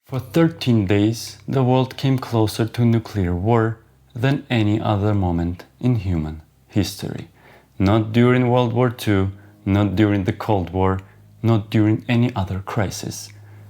For 13 days, the world came closer to nuclear war than any other moment in human history. Not during World War II, not during the Cold War, not during any other crisis.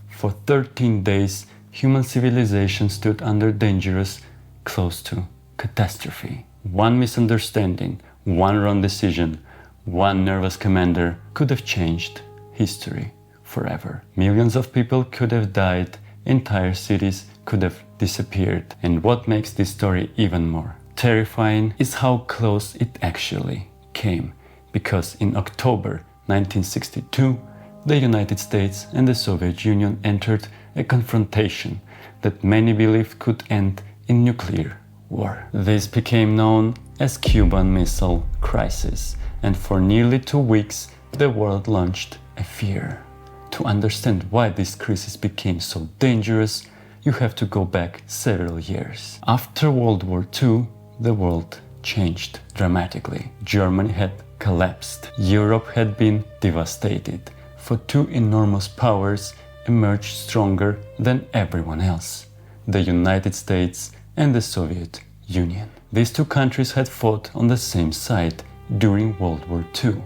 For 13 days, human civilization stood under dangerous, close to catastrophe. One misunderstanding, one wrong decision, one nervous commander could have changed history forever. Millions of people could have died, entire cities could have disappeared. And what makes this story even more terrifying is how close it actually came. Because in October 1962, the United States and the Soviet Union entered a confrontation that many believed could end in nuclear war. This became known as Cuban Missile Crisis, and for nearly 2 weeks, the world launched a fear. To understand why this crisis became so dangerous, you have to go back several years. After World War II, the world changed dramatically. Germany had collapsed. Europe had been devastated. For two enormous powers emerged stronger than everyone else: the United States and the Soviet Union. These two countries had fought on the same side during World War II.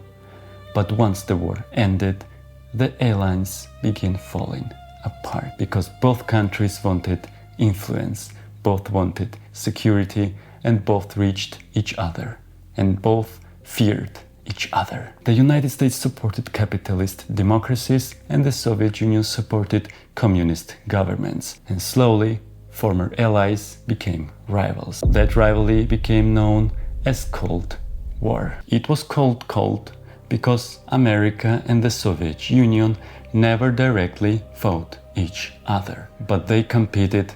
But once the war ended, the alliance began falling apart because both countries wanted influence, both wanted security, and both reached each other, and both feared each other. The United States supported capitalist democracies and the Soviet Union supported communist governments. And slowly, former allies became rivals. That rivalry became known as Cold War. It was called Cold because America and the Soviet Union never directly fought each other, but they competed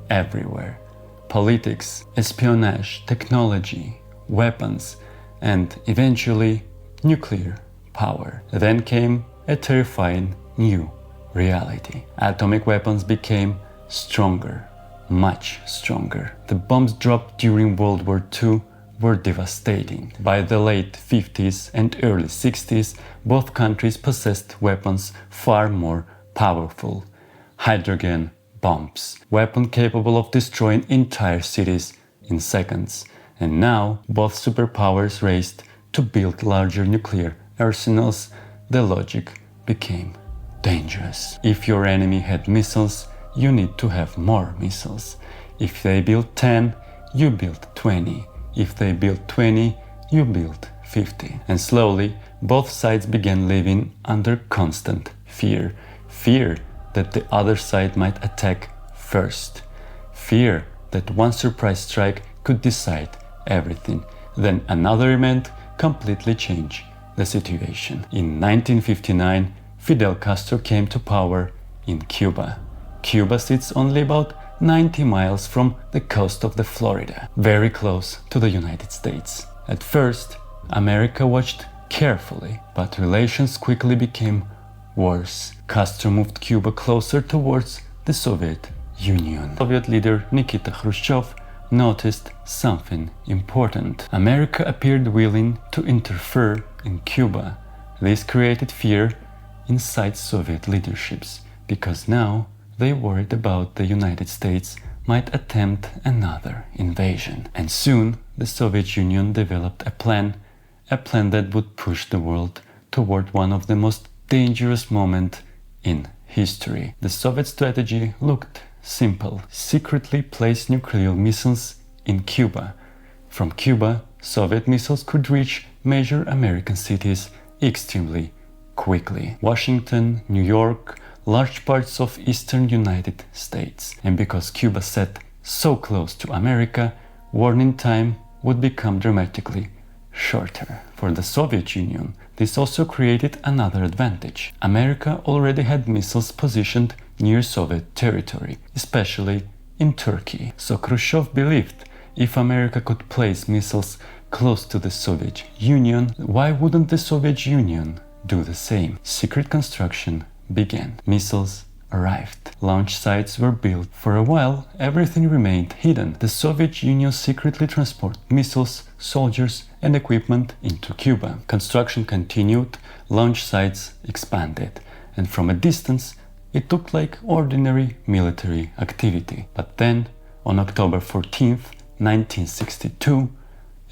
everywhere. Politics, espionage, technology, weapons, and eventually nuclear power. Then came a terrifying new reality. Atomic weapons became stronger, much stronger. The bombs dropped during World War II were devastating. By the late 50s and early 60s, both countries possessed weapons far more powerful. Hydrogen bombs, weapon capable of destroying entire cities in seconds. And now, both superpowers raced to build larger nuclear arsenals. The logic became dangerous. If your enemy had missiles, you need to have more missiles. If they built 10, you build 20. If they built 20, you build 50. And slowly, both sides began living under constant fear. Fear that the other side might attack first. Fear that one surprise strike could decide everything. Then another event completely changed the situation. In 1959, Fidel Castro came to power in Cuba. Cuba sits only about 90 miles from the coast of the Florida, very close to the United States. At first, America watched carefully, but relations quickly became worse. Castro moved Cuba closer towards the Soviet Union. Soviet leader Nikita Khrushchev noticed something important. America appeared willing to interfere in Cuba. This created fear inside Soviet leaderships, because now they worried about the United States might attempt another invasion. And soon the Soviet Union developed a plan that would push the world toward one of the most dangerous moments in history. The Soviet strategy looked simple: secretly place nuclear missiles in Cuba. From Cuba, Soviet missiles could reach major American cities extremely quickly: Washington, New York, large parts of eastern United States. And because Cuba sat so close to America, warning time would become dramatically shorter. For the Soviet Union, this also created another advantage. America already had missiles positioned near Soviet territory, especially in Turkey. So Khrushchev believed if America could place missiles close to the Soviet Union, why wouldn't the Soviet Union do the same? Secret construction began. Missiles arrived. Launch sites were built. For a while, everything remained hidden. The Soviet Union secretly transported missiles, soldiers, and equipment into Cuba. Construction continued, launch sites expanded, and from a distance, it looked like ordinary military activity. But then, on October 14th, 1962,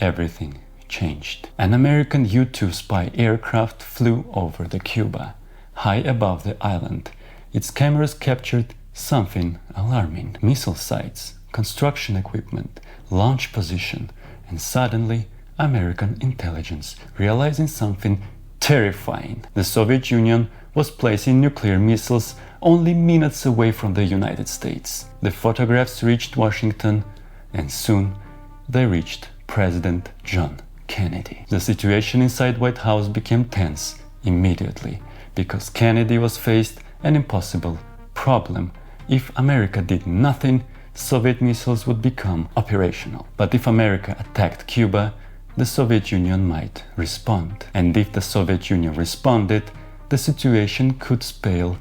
everything changed. An American U-2 spy aircraft flew over the Cuba, high above the island. Its cameras captured something alarming: missile sites, construction equipment, launch position, and suddenly American intelligence realizing something terrifying. The Soviet Union was placing nuclear missiles only minutes away from the United States. The photographs reached Washington, and soon they reached President John Kennedy. The situation inside White House became tense immediately, because Kennedy was faced an impossible problem. If America did nothing, Soviet missiles would become operational. But if America attacked Cuba, the Soviet Union might respond. And if the Soviet Union responded, the situation could spiral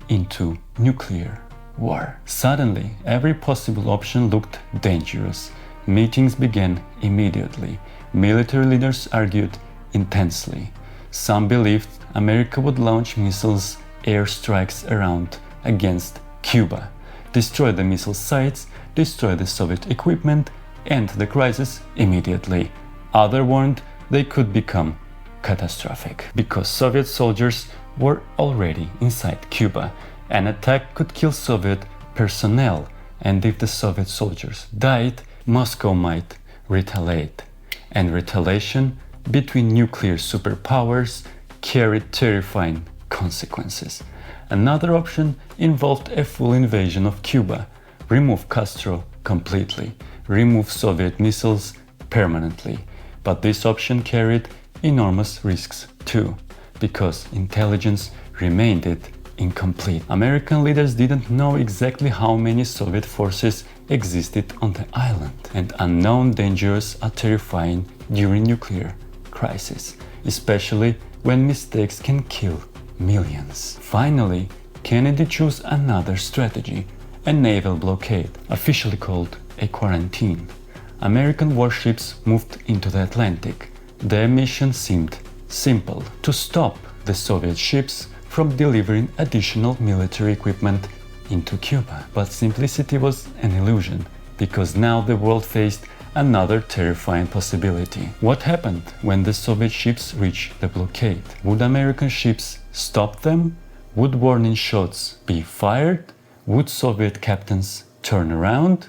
into nuclear war. Suddenly, every possible option looked dangerous. Meetings began immediately. Military leaders argued intensely. Some believed America would launch missiles airstrikes around against Cuba, destroy the missile sites, destroy the Soviet equipment, end the crisis immediately. Others warned they could become catastrophic, because Soviet soldiers were already inside Cuba. An attack could kill Soviet personnel, and if the Soviet soldiers died, Moscow might retaliate. And retaliation between nuclear superpowers carried terrifying consequences. Another option involved a full invasion of Cuba, remove Castro completely, remove Soviet missiles permanently. But this option carried enormous risks too, because intelligence remained incomplete. American leaders didn't know exactly how many Soviet forces existed on the island, and unknown dangers are terrifying during nuclear crisis, especially when mistakes can kill millions. Finally, Kennedy chose another strategy, a naval blockade, officially called a quarantine. American warships moved into the Atlantic. Their mission seemed simple: to stop the Soviet ships from delivering additional military equipment into Cuba. But simplicity was an illusion, because now the world faced another terrifying possibility. What happened when the Soviet ships reached the blockade? Would American ships stop them? Would warning shots be fired? Would Soviet captains turn around?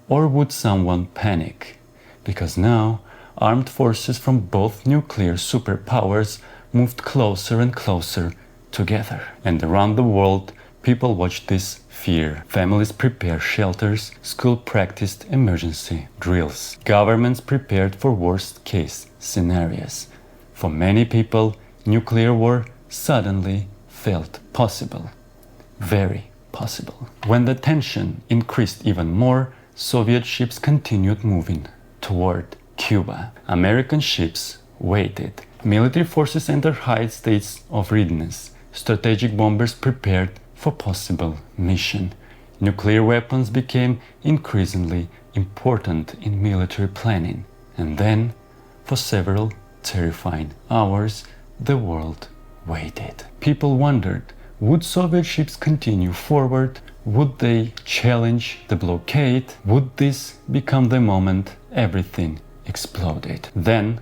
Or would someone panic? Because now armed forces from both nuclear superpowers moved closer and closer together. And around the world, people watched this fear. Families prepared shelters, schools practiced emergency drills. Governments prepared for worst-case scenarios. For many people, nuclear war suddenly felt possible. Very possible. When the tension increased even more, Soviet ships continued moving toward Cuba. American ships waited. Military forces entered high states of readiness. Strategic bombers prepared for possible mission. Nuclear weapons became increasingly important in military planning. And then, for several terrifying hours, the world waited. People wondered, would Soviet ships continue forward? Would they challenge the blockade? Would this become the moment everything exploded? Then,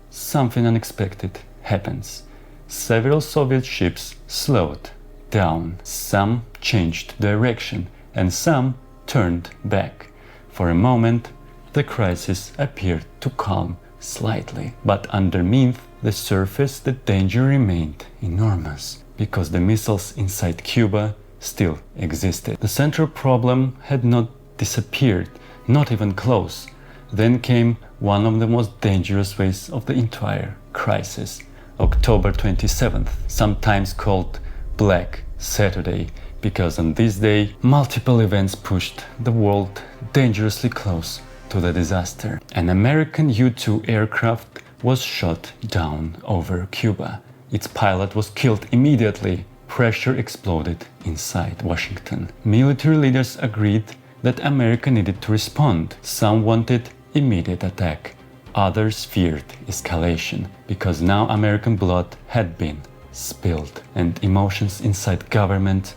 something unexpected happens. Several Soviet ships slowed down. Some changed direction, and some turned back. For a moment, the crisis appeared to calm slightly. But underneath the surface, the danger remained enormous, because the missiles inside Cuba still existed. The central problem had not disappeared, not even close. Then came one of the most dangerous ways of the entire crisis, October 27th, sometimes called Black Saturday, because on this day, multiple events pushed the world dangerously close to the disaster. An American U-2 aircraft was shot down over Cuba. Its pilot was killed immediately. Pressure exploded inside Washington. Military leaders agreed that America needed to respond. Some wanted immediate attack. Others feared escalation, because now American blood had been spilled, and emotions inside government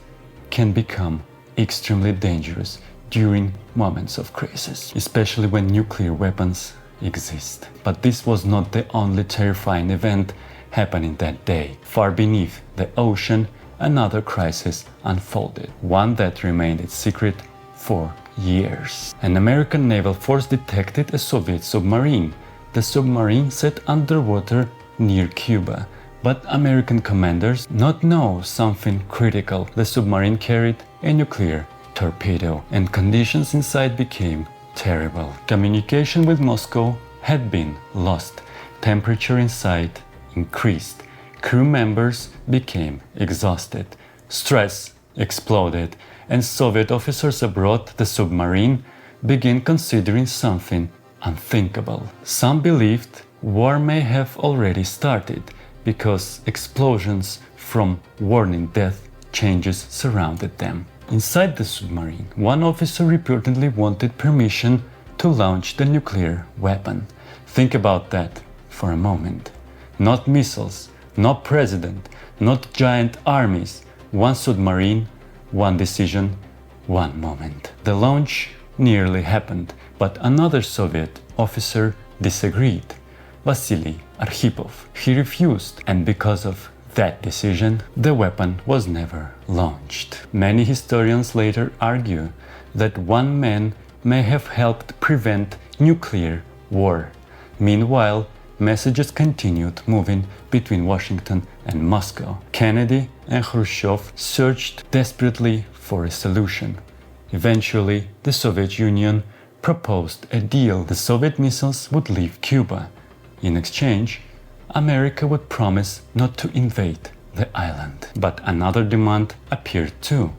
can become extremely dangerous during moments of crisis, especially when nuclear weapons exist. But this was not the only terrifying event happening that day. Far beneath the ocean, another crisis unfolded, one that remained a secret for years. An American naval force detected a Soviet submarine. The submarine sat underwater near Cuba, but American commanders not know something critical. The submarine carried a nuclear torpedo, and conditions inside became terrible. Communication with Moscow had been lost. Temperature inside increased. Crew members became exhausted. Stress exploded, and Soviet officers aboard the submarine began considering something unthinkable. Some believed war may have already started because explosions from warning death changes surrounded them. Inside the submarine, one officer reportedly wanted permission to launch the nuclear weapon. Think about that for a moment. Not missiles, not president, not giant armies. One submarine, one decision, one moment. The launch nearly happened, but another Soviet officer disagreed. Vasili Arkhipov. He refused, and because of that decision, the weapon was never launched. Many historians later argue that one man may have helped prevent nuclear war. Meanwhile, messages continued moving between Washington and Moscow. Kennedy and Khrushchev searched desperately for a solution. Eventually, the Soviet Union proposed a deal. The Soviet missiles would leave Cuba. In exchange, America would promise not to invade the island. But another demand appeared too.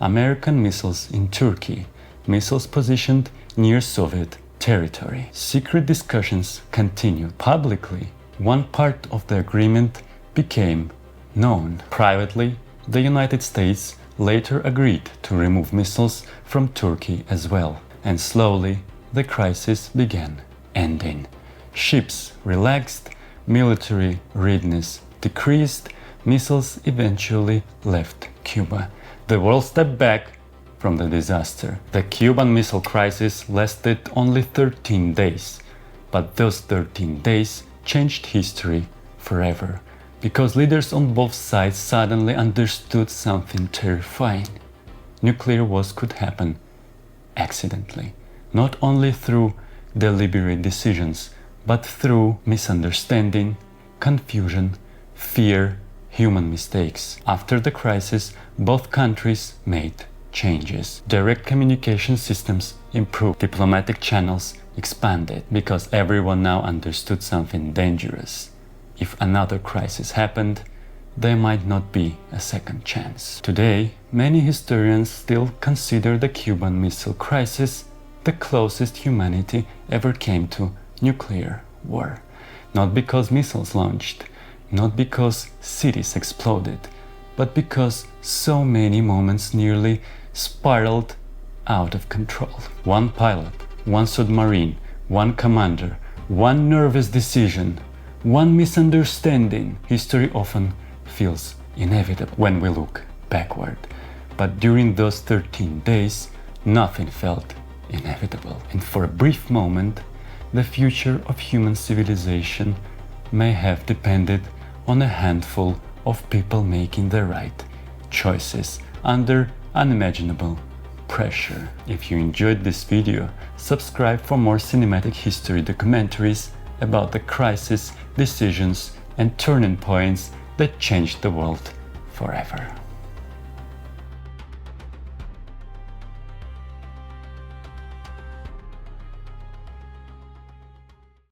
American missiles in Turkey, missiles positioned near Soviet territory. Secret discussions continued. Publicly, one part of the agreement became known. Privately, the United States later agreed to remove missiles from Turkey as well. And slowly, the crisis began ending. Ships relaxed, military readiness decreased, missiles eventually left Cuba. The world stepped back from the disaster. The Cuban Missile Crisis lasted only 13 days, but those 13 days changed history forever, because leaders on both sides suddenly understood something terrifying. Nuclear wars could happen accidentally, not only through deliberate decisions, but through misunderstanding, confusion, fear, human mistakes. After the crisis, both countries made changes. Direct communication systems improved. Diplomatic channels expanded because everyone now understood something dangerous. If another crisis happened, there might not be a second chance. Today, many historians still consider the Cuban Missile Crisis the closest humanity ever came to nuclear war. Not because missiles launched, not because cities exploded, but because so many moments nearly spiraled out of control. One pilot, one submarine, one commander, one nervous decision, one misunderstanding. History often feels inevitable when we look backward. But during those 13 days, nothing felt inevitable. And for a brief moment, the future of human civilization may have depended on a handful of people making the right choices under unimaginable pressure. If you enjoyed this video, subscribe for more cinematic history documentaries about the crisis, decisions, and turning points that changed the world forever.